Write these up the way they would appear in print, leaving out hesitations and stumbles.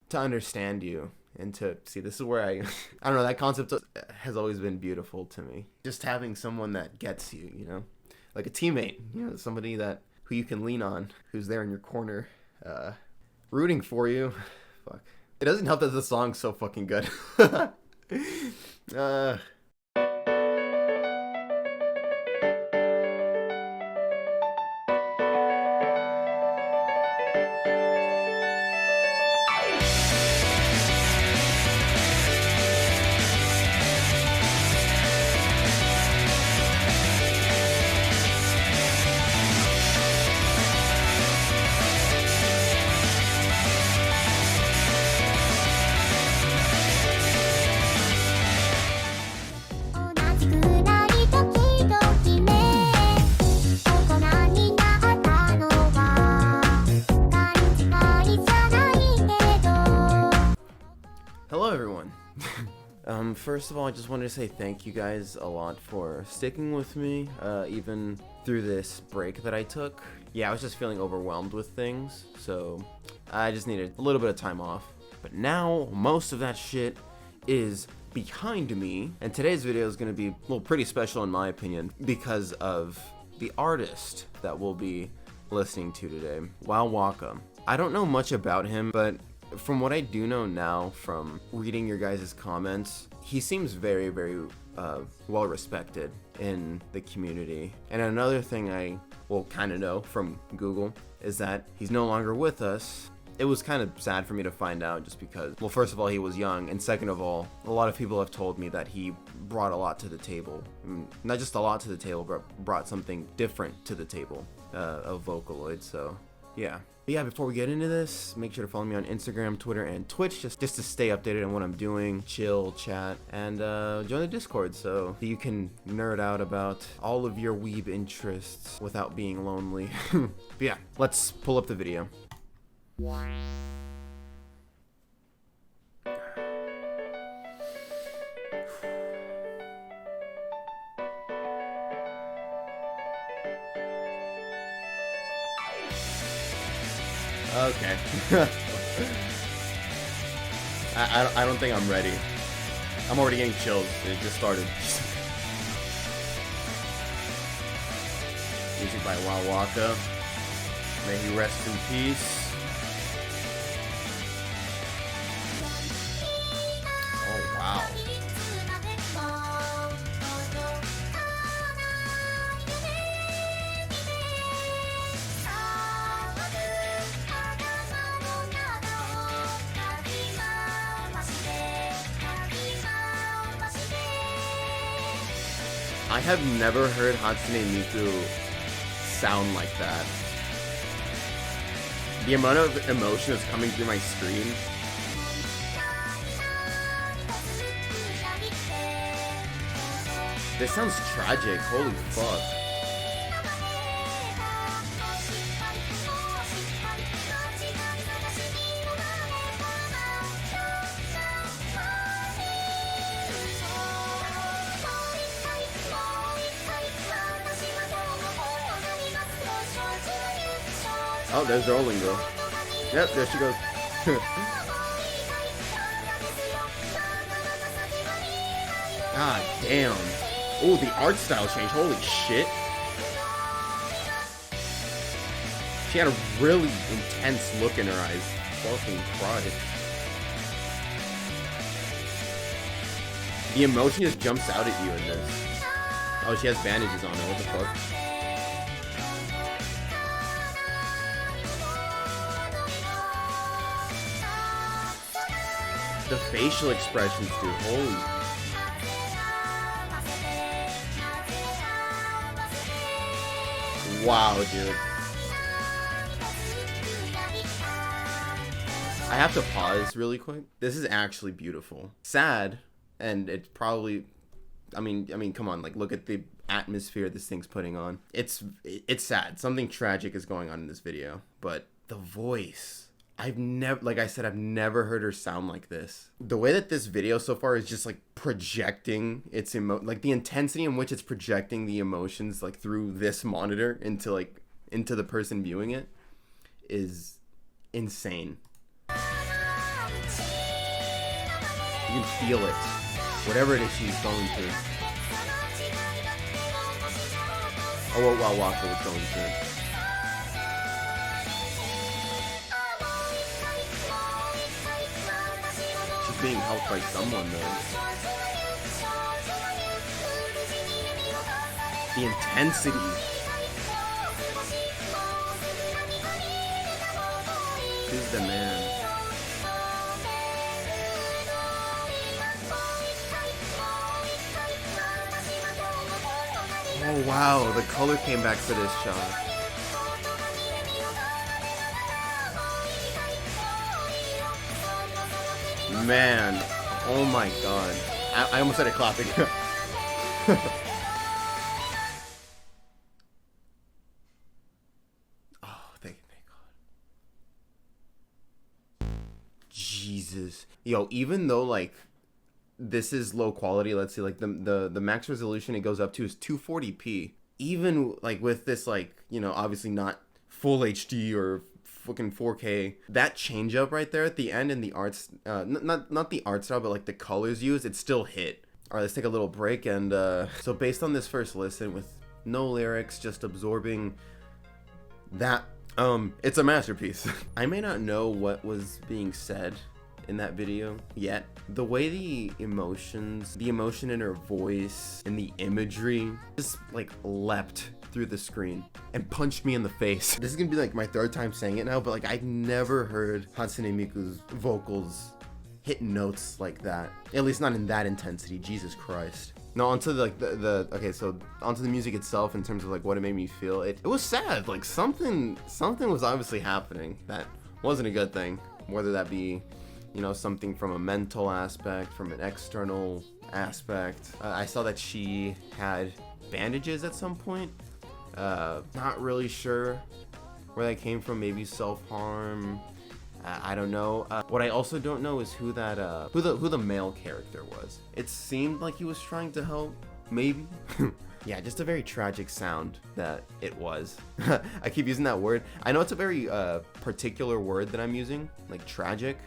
to understand you and to see. This is where I don't know, that concept has always been beautiful to me. Just having someone that gets you, you know, like a teammate, you know, somebody that who you can lean on, who's there in your corner, rooting for you. Fuck. It doesn't help that the song's so fucking good. Hello everyone. First of all, I just wanted to say thank you guys a lot for sticking with me, even through this break that I took. Yeah, I was just feeling overwhelmed with things, so I just needed a little bit of time off. But now, most of that shit is behind me, and today's video is going to be, well, pretty special in my opinion, because of the artist that we'll be listening to today, Wowaka. I don't know much about him, but from what I do know now from reading your guys' comments, he seems very, very well respected in the community. And another thing I will kind of know from Google is that he's no longer with us. It was kind of sad for me to find out just because, well, first of all, he was young, and second of all, a lot of people have told me that he brought a lot to the table. Not just a lot to the table, but brought something different to the table of Vocaloid, so yeah. But yeah, before we get into this, make sure to follow me on Instagram, Twitter, and Twitch just to stay updated on what I'm doing, chill, chat, and join the Discord so you can nerd out about all of your weeb interests without being lonely. But yeah, let's pull up the video. Okay. I don't think I'm ready. I'm already getting chills. It just started. Music by Wowaka. May he rest in peace. Oh wow. I have never heard Hatsune Miku sound like that. The amount of emotion that's coming through my screen. This sounds tragic, holy fuck. Oh, there's the rolling girl. Yep, there she goes. God damn. Oh, the art style change. Holy shit. She had a really intense look in her eyes. Fucking Christ. The emotion just jumps out at you in this. Oh, she has bandages on her. What the fuck? The facial expressions, dude. Holy. Wow, dude. I have to pause really quick. This is actually beautiful. Sad, and it's probably, I mean, come on, like, look at the atmosphere this thing's putting on. It's sad. Something tragic is going on in this video, but the voice. I've never, like I said, I've never heard her sound like this. The way that this video so far is just like projecting its like the intensity in which it's projecting the emotions like through this monitor into the person viewing it is insane. You can feel it. Whatever it is she's going through. Or what Wowaka was going through. She's being helped by someone though. The intensity. She's the man. Oh wow, the color came back for this shot. Man, oh my god. I almost started clapping. Oh, thank God. Jesus. Yo, even though like this is low quality, let's see, like the max resolution it goes up to is 240p. Even like with this, like, you know, obviously not full HD or fucking 4K, that change up right there at the end and the arts, not the art style, but like the colors used, it still hit. All right, let's take a little break. And so based on this first listen with no lyrics, just absorbing that, it's a masterpiece. I may not know what was being said in that video yet. The way the emotion in her voice and the imagery just like leapt through the screen and punched me in the face. This is gonna be like my third time saying it now, but like I've never heard Hatsune Miku's vocals hit notes like that. At least not in that intensity. Jesus Christ. No, onto the, like okay, so onto the music itself in terms of like what it made me feel. It was sad. Like something was obviously happening that wasn't a good thing. Whether that be, you know, something from a mental aspect, from an external aspect. I saw that she had bandages at some point. Not really sure where that came from. Maybe self-harm. I don't know. What I also don't know is who the male character was. It seemed like he was trying to help, maybe. Yeah, just a very tragic sound that it was. I keep using that word. I know it's a very particular word that I'm using, like tragic.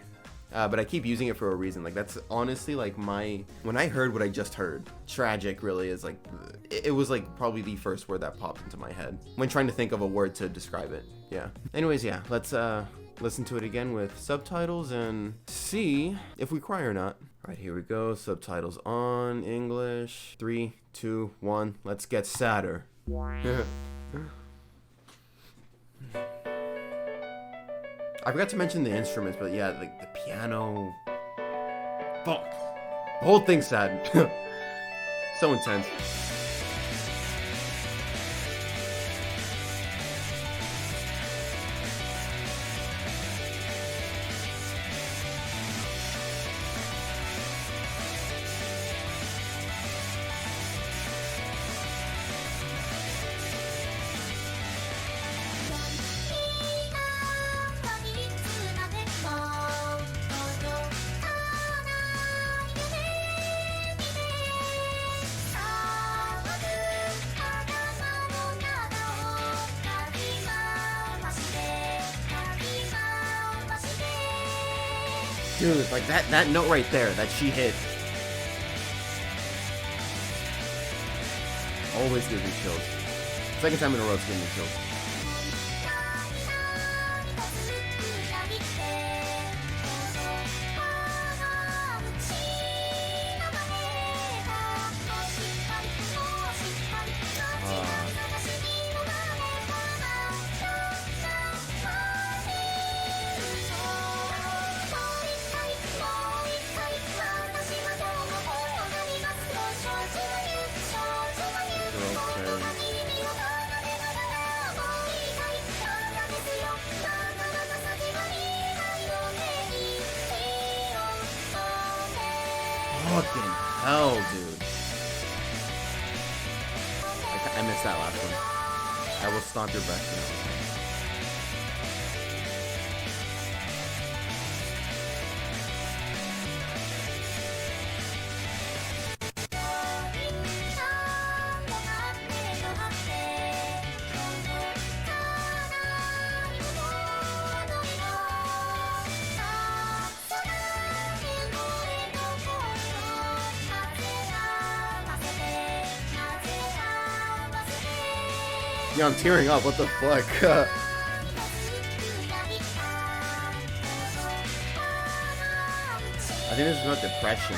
But I keep using it for a reason. Like that's honestly like when I heard what I just heard, tragic really is like, it was like probably the first word that popped into my head when trying to think of a word to describe it. Yeah. Anyways, yeah, let's listen to it again with subtitles and see if we cry or not. All right, here we go. Subtitles on, English. 3, 2, 1. Let's get sadder. I forgot to mention the instruments, but yeah, like the piano. Fuck. The whole thing's sad. So intense. Dude, like that note right there that she hit always gives me chills. Second time in a row it's giving me chills. Fucking hell, dude. I missed that last one. I will stomp your breath. Yeah, I'm tearing up. What the fuck? I think this is about depression.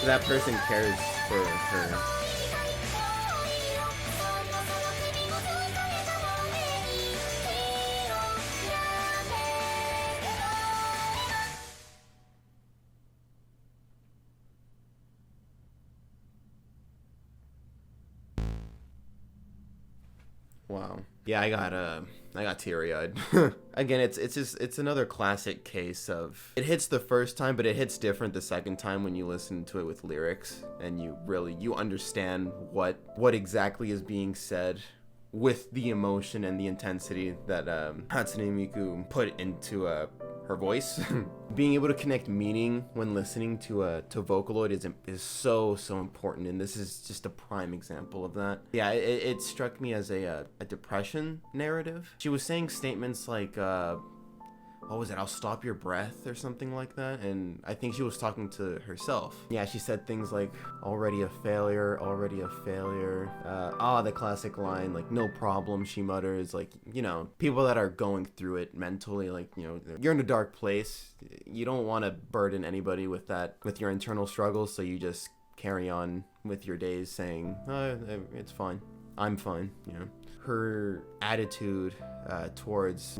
So that person cares for her. Wow. Yeah, I got teary-eyed. Again, it's another classic case of it hits the first time, but it hits different the second time when you listen to it with lyrics and you understand what exactly is being said with the emotion and the intensity that Hatsune Miku put into her voice. Being able to connect meaning when listening to Vocaloid is so important, and this is just a prime example of that. Yeah, it struck me as a depression narrative. She was saying statements like what was it? I'll stop your breath or something like that. And I think she was talking to herself. Yeah, she said things like, already a failure, already a failure. The classic line, like, no problem, she mutters. Like, you know, people that are going through it mentally, like, you know, you're in a dark place. You don't want to burden anybody with your internal struggles. So you just carry on with your days saying, it's fine. I'm fine, you know. Her attitude towards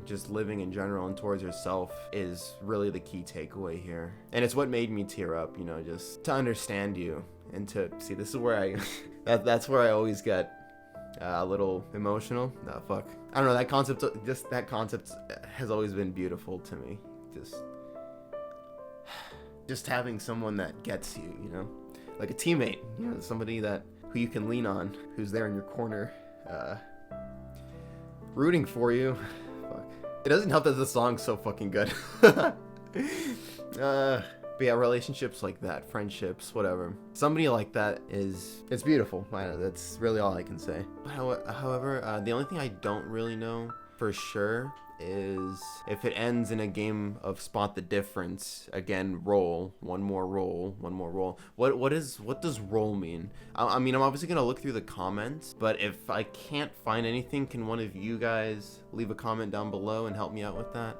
just living in general, and towards herself is really the key takeaway here. And it's what made me tear up, you know, just to understand you and to see, this is where that's where I always get a little emotional. No, fuck. I don't know, that concept has always been beautiful to me. Just having someone that gets you, you know, like a teammate, you know, somebody who you can lean on, who's there in your corner, rooting for you. Fuck. It doesn't help that the song's so fucking good. But yeah, relationships like that, friendships, whatever. Somebody like that it's beautiful. I know, that's really all I can say. However, the only thing I don't really know for sure is if it ends in a game of spot the difference. Again, roll, one more roll. What does roll mean? I mean, I'm obviously gonna look through the comments, but if I can't find anything, can one of you guys leave a comment down below and help me out with that?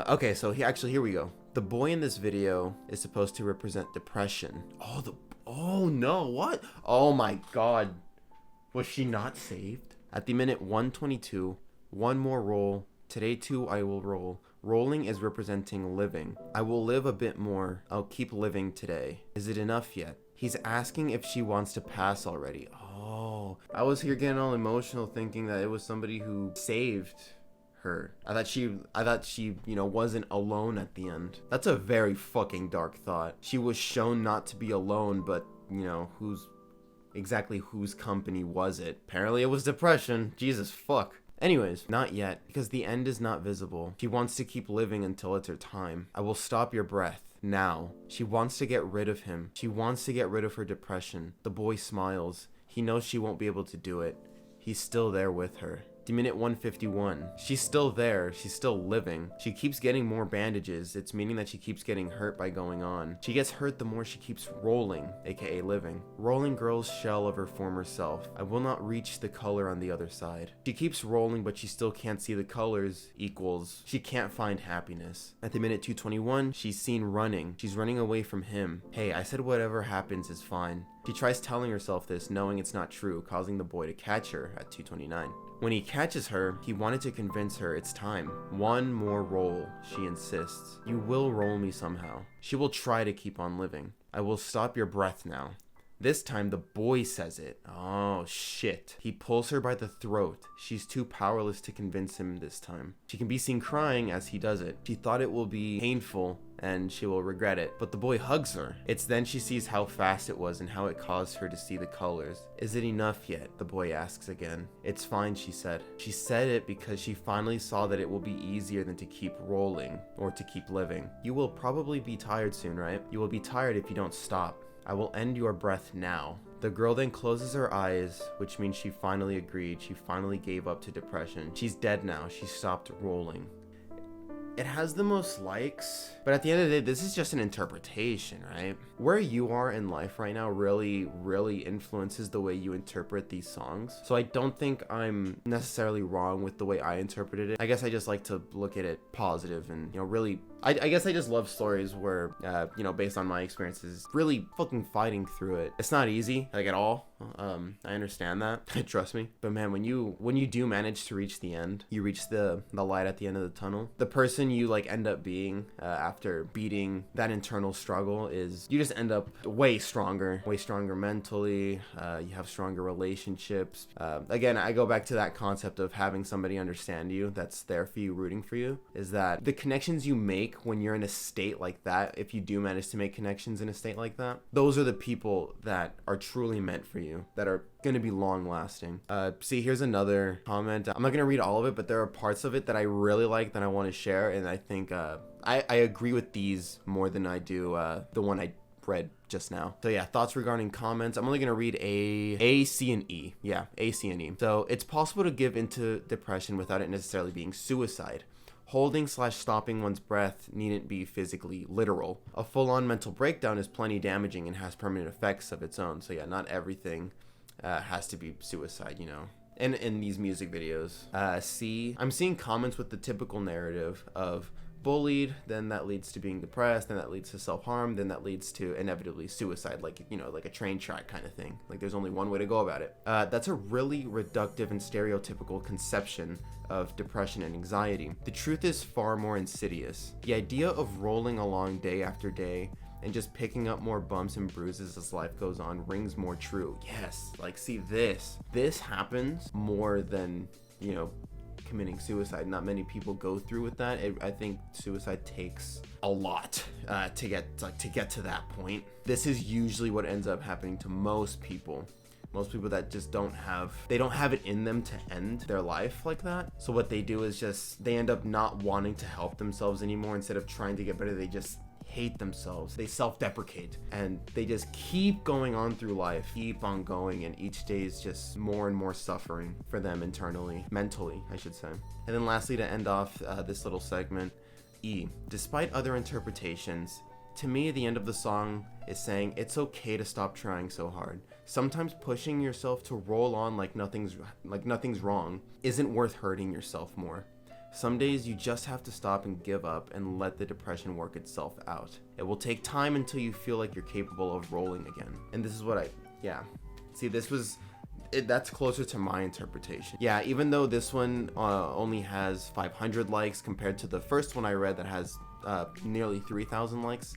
Okay, so here we go. The boy in this video is supposed to represent depression. Oh no, what? Oh my god. Was she not saved? At the minute 122, one more roll. Today too I will roll. Rolling is representing living. I will live a bit more. I'll keep living today. Is it enough yet? He's asking if she wants to pass already. Oh, I was here getting all emotional thinking that it was somebody who saved her. I thought she, you know, wasn't alone at the end. That's a very fucking dark thought. She was shown not to be alone, but, you know, exactly whose company was it? Apparently it was depression. Jesus fuck. Anyways, not yet, because the end is not visible. She wants to keep living until it's her time. I will stop your breath. Now. She wants to get rid of him. She wants to get rid of her depression. The boy smiles. He knows she won't be able to do it. He's still there with her. To minute 151. She's still there. She's still living. She keeps getting more bandages. It's meaning that she keeps getting hurt by going on. She gets hurt the more she keeps rolling, aka living. Rolling girl's shell of her former self. I will not reach the color on the other side. She keeps rolling, but she still can't see the colors equals she can't find happiness. At the minute 221, she's seen running. She's running away from him. Hey, I said whatever happens is fine. She tries telling herself this, knowing it's not true, causing the boy to catch her at 229. When he catches her, he wanted to convince her it's time. One more roll, she insists. You will roll me somehow. She will try to keep on living. I will stop your breath now. This time the boy says it. Oh shit. He pulls her by the throat. She's too powerless to convince him this time. She can be seen crying as he does it. She thought it will be painful and she will regret it, but the boy hugs her. It's then she sees how fast it was and how it caused her to see the colors. Is it enough yet? The boy asks again. It's fine, she said. She said it because she finally saw that it will be easier than to keep rolling or to keep living. You will probably be tired soon, right? You will be tired if you don't stop. I will end your breath now. The girl then closes her eyes, which means she finally agreed. She finally gave up to depression. She's dead now. She stopped rolling. It has the most likes, but at the end of the day, this is just an interpretation, right? Where you are in life right now really influences the way you interpret these songs. So I don't think I'm necessarily wrong with the way I interpreted it. I guess I just like to look at it positive and, really, I guess I just love stories where, based on my experiences, really fucking fighting through it. It's not easy, like at all. I understand that, trust me. But man, when you do manage to reach the end, you reach the light at the end of the tunnel, the person you end up being after beating that internal struggle is you just end up way stronger mentally. You have stronger relationships. Again, I go back to that concept of having somebody understand you that's there for you, rooting for you, is that the connections you make when you're in a state like that, if you do manage to make connections in a state like that, those are the people that are truly meant for you, that are going to be long lasting. See, here's another comment. I'm not going to read all of it, but there are parts of it that I really like that I want to share, and I think I agree with these more than I do the one I read just now. So yeah, thoughts regarding comments. I'm only going to read A, C, and E. Yeah, A, C, and E. So it's possible to give into depression without it necessarily being suicide. Holding/stopping one's breath needn't be physically literal. A full-on mental breakdown is plenty damaging and has permanent effects of its own. So yeah, not everything has to be suicide, And in these music videos. C, I'm seeing comments with the typical narrative of bullied, then that leads to being depressed, then that leads to self-harm, then that leads to inevitably suicide, like a train track kind of thing. Like there's only one way to go about it. That's a really reductive and stereotypical conception of depression and anxiety. The truth is far more insidious. The idea of rolling along day after day and just picking up more bumps and bruises as life goes on rings more true. Yes, see this happens more than, committing suicide. Not many people go through with that. I think suicide takes a lot to get to that point. This is usually what ends up happening to most people. Most people that just don't have it in them to end their life like that. So what they do is they end up not wanting to help themselves anymore. Instead of trying to get better, they just hate themselves. They self-deprecate and they just keep going on through life, keep on going, and each day is just more and more suffering for them internally, mentally, I should say. And then lastly, to end off this little segment, E, despite other interpretations, to me, the end of the song is saying it's okay to stop trying so hard. Sometimes pushing yourself to roll on like nothing's wrong isn't worth hurting yourself more. Some days you just have to stop and give up and let the depression work itself out. It will take time until you feel like you're capable of rolling again. And this is what see, that's closer to my interpretation. Yeah, even though this one only has 500 likes compared to the first one I read that has nearly 3,000 likes,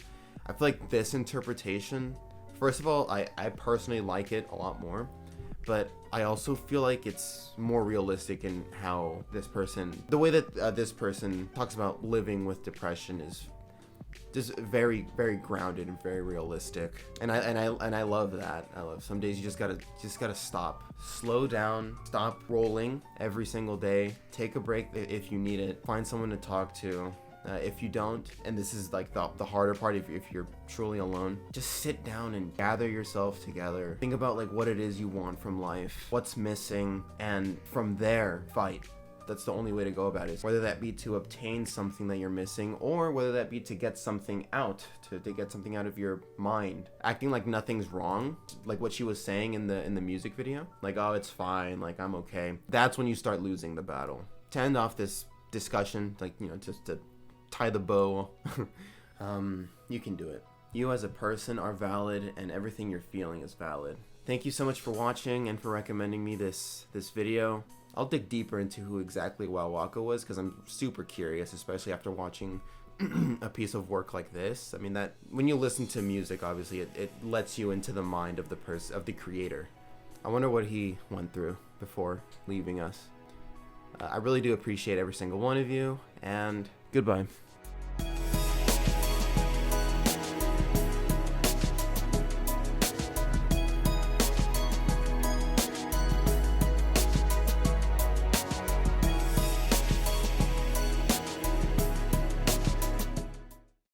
I feel like this interpretation, first of all, I personally like it a lot more, but I also feel like it's more realistic in how the way that this person talks about living with depression is just very, very grounded and very realistic. And I love that. I love some days you just gotta stop, slow down, stop rolling every single day, take a break if you need it, find someone to talk to. If you don't, and this is the harder part, if you're truly alone, just sit down and gather yourself together. Think about what it is you want from life, what's missing, and from there, fight. That's the only way to go about it. Whether that be to obtain something that you're missing, or whether that be to get something out, to get something out of your mind. Acting like nothing's wrong, like what she was saying in the music video. Oh, it's fine, I'm okay. That's when you start losing the battle. To end off this discussion, just to tie the bow, you can do it. You as a person are valid, and everything you're feeling is valid. Thank you so much for watching and for recommending me this video. I'll dig deeper into who exactly Wowaka was, because I'm super curious, especially after watching a piece of work like this. I mean, that when you listen to music, obviously it lets you into the mind of the creator. I wonder what he went through before leaving us. I really do appreciate every single one of you, and goodbye.